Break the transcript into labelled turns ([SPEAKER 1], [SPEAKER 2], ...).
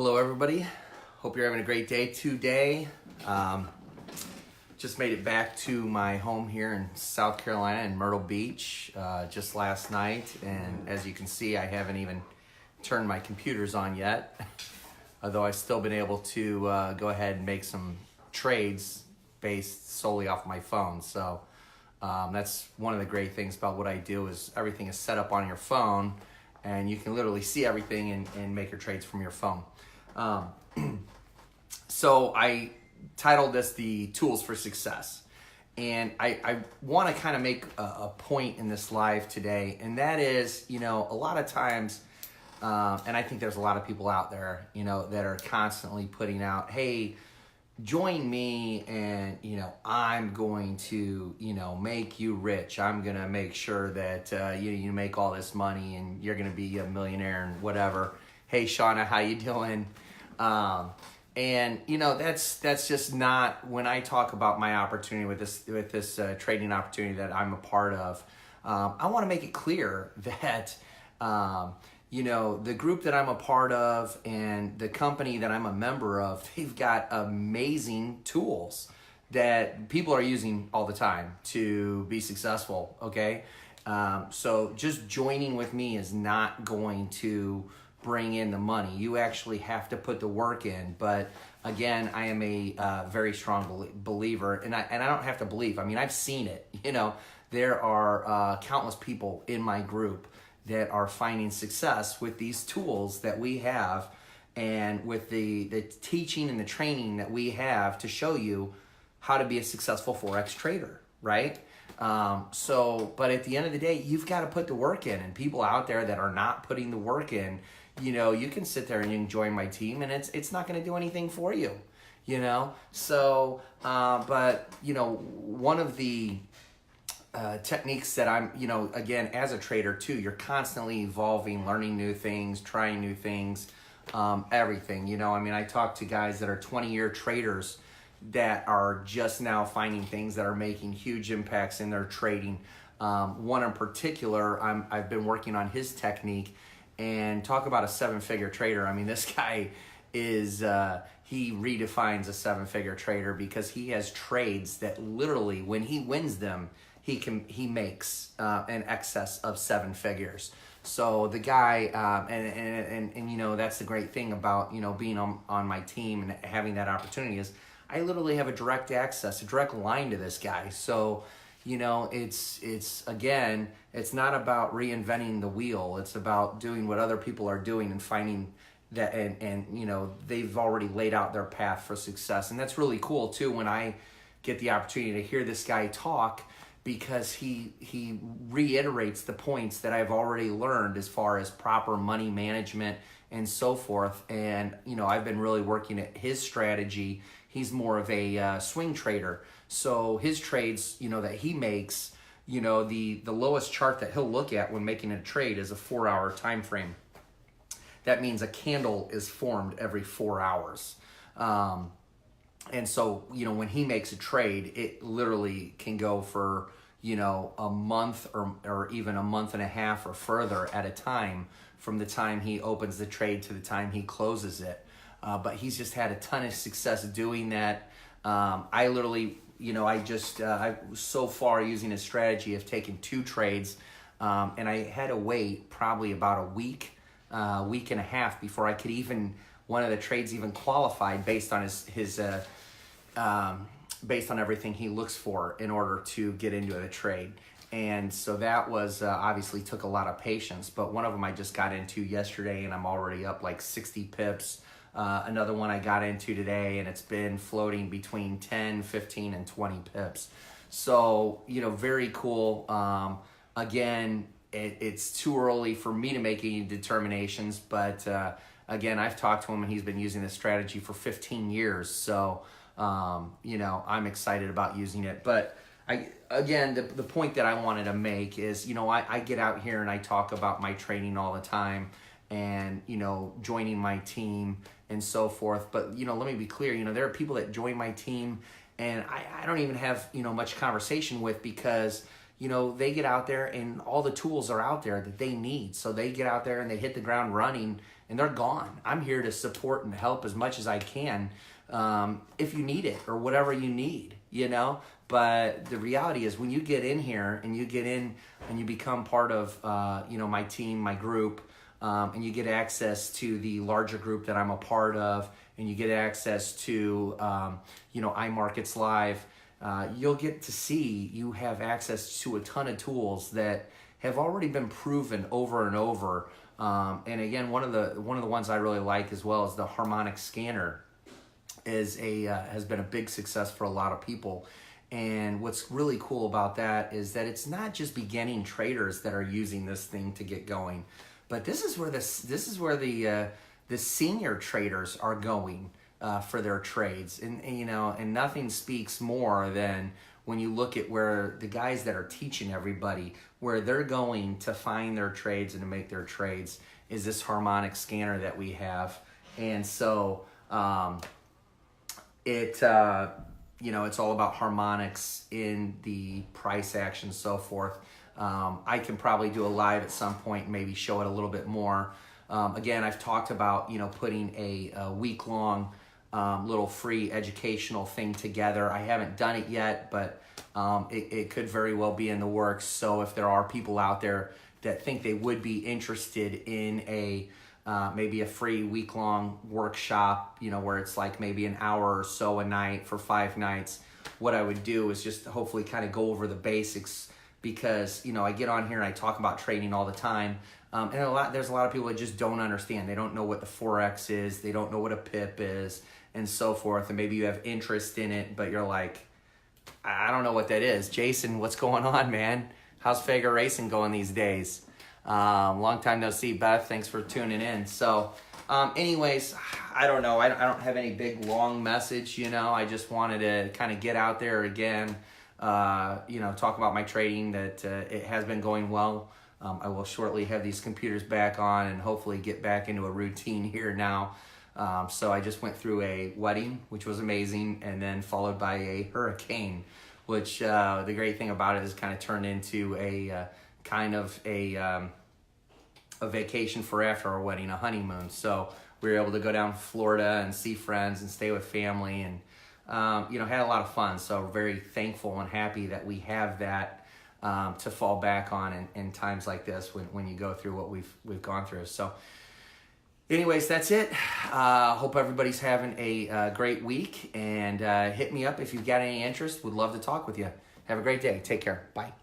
[SPEAKER 1] Hello everybody, hope you're having a great day today. Just made it back to my home here in South Carolina in Myrtle Beach just last night, and as you can see I haven't even turned my computers on yet, although I've still been able to go ahead and make some trades based solely off my phone. So that's one of the great things about what I do is everything is set up on your phone and you can literally see everything and make your trades from your phone. So I titled this the Tools for Success, and I want to kind of make a point in this live today, and that is, a lot of times, and I think there's a lot of people out there, that are constantly putting out, hey, join me and, I'm going to, make you rich. I'm going to make sure that you make all this money and you're going to be a millionaire and whatever. Hey, Shauna, how you doing? And that's just not, when I talk about my opportunity with this trading opportunity that I'm a part of. I want to make it clear that the group that I'm a part of and the company that I'm a member of, they've got amazing tools that people are using all the time to be successful. Okay, so just joining with me is not going to bring in the money. You actually have to put the work in. But again, I am a very strong believer, and I don't have to believe. I mean, I've seen it. There are countless people in my group that are finding success with these tools that we have, and with the teaching and the training that we have to show you how to be a successful Forex trader, right? But at the end of the day, you've got to put the work in, and people out there that are not putting the work in, you can sit there and you can join my team and it's not going to do anything for you, So, but, one of the techniques that I'm, again, as a trader too, you're constantly evolving, learning new things, trying new things, everything, I talk to guys that are 20-year traders that are just now finding things that are making huge impacts in their trading. One in particular, I've been working on his technique, and talk about a 7-figure trader. This guy is, he redefines a 7-figure trader because he has trades that literally, when he wins them, he makes in excess of 7 figures. So the guy, and that's the great thing about, being on my team and having that opportunity is I literally have a direct access, a direct line to this guy. So, it's again, it's not about reinventing the wheel. It's about doing what other people are doing and finding that, and they've already laid out their path for success. And that's really cool too when I get the opportunity to hear this guy talk, because he reiterates the points that I've already learned as far as proper money management and so forth. And, I've been really working at his strategy. He's more of a swing trader. So his trades, that he makes, the lowest chart that he'll look at when making a trade is a 4-hour time frame. That means a candle is formed every 4 hours. And so, when he makes a trade, it literally can go for, a month or even a month and a half or further at a time, from the time he opens the trade to the time he closes it. But he's just had a ton of success doing that. I literally, I so far using his strategy of taking 2 trades, and I had to wait probably about a week and a half before I could even, one of the trades even qualified based on his based on everything he looks for in order to get into the trade. And so that was obviously took a lot of patience, but one of them I just got into yesterday and I'm already up like 60 pips. Another one I got into today and it's been floating between 10, 15, and 20 pips. So, very cool. Again, it's too early for me to make any determinations, but again, I've talked to him and he's been using this strategy for 15 years. So, I'm excited about using it. But the point that I wanted to make is, I get out here and I talk about my training all the time and, joining my team and so forth. But, let me be clear, there are people that join my team and I don't even have, much conversation with, because, they get out there and all the tools are out there that they need. So they get out there and they hit the ground running and they're gone. I'm here to support and help as much as I can, if you need it or whatever you need, you know. But the reality is, when you get in here and you get in and you become part of, my team, my group, and you get access to the larger group that I'm a part of, and you get access to, iMarkets Live, you'll get to see you have access to a ton of tools that have already been proven over and over. And again, one of the ones I really like as well is the harmonic scanner. Has been a big success for a lot of people. And what's really cool about that is that it's not just beginning traders that are using this thing to get going, but this is where the senior traders are going for their trades. And nothing speaks more than when you look at where the guys that are teaching everybody, where they're going to find their trades and to make their trades, is this harmonic scanner that we have. And so it's all about harmonics in the price action, so forth. I can probably do a live at some point and maybe show it a little bit more. Again, I've talked about, putting a week-long little free educational thing together. I haven't done it yet, but it could very well be in the works. So if there are people out there that think they would be interested in maybe a free week-long workshop, where it's like maybe an hour or so a night for 5 nights, what I would do is just hopefully kind of go over the basics, because I get on here and I talk about trading all the time, and there's a lot of people that just don't understand. They don't know what the Forex is, they don't know what a pip is, and so forth. And maybe you have interest in it, but you're like, I don't know what that is. Jason, what's going on, man? How's Fager Racing going these days? Long time no see, Beth. Thanks for tuning in. So, anyways, I don't know. I don't have any big long message. I just wanted to kind of get out there again. Talk about my trading. That it has been going well. I will shortly have these computers back on and hopefully get back into a routine here now. So I just went through a wedding, which was amazing, and then followed by a hurricane, which the great thing about it is kind of turned into a vacation for after our wedding, a honeymoon. So we were able to go down to Florida and see friends and stay with family, and had a lot of fun. So we're very thankful and happy that we have that to fall back on in times like this when you go through what we've gone through. So anyways, that's it. Hope everybody's having a great week, and hit me up if you've got any interest. Would love to talk with you. Have a great day. Take care. Bye.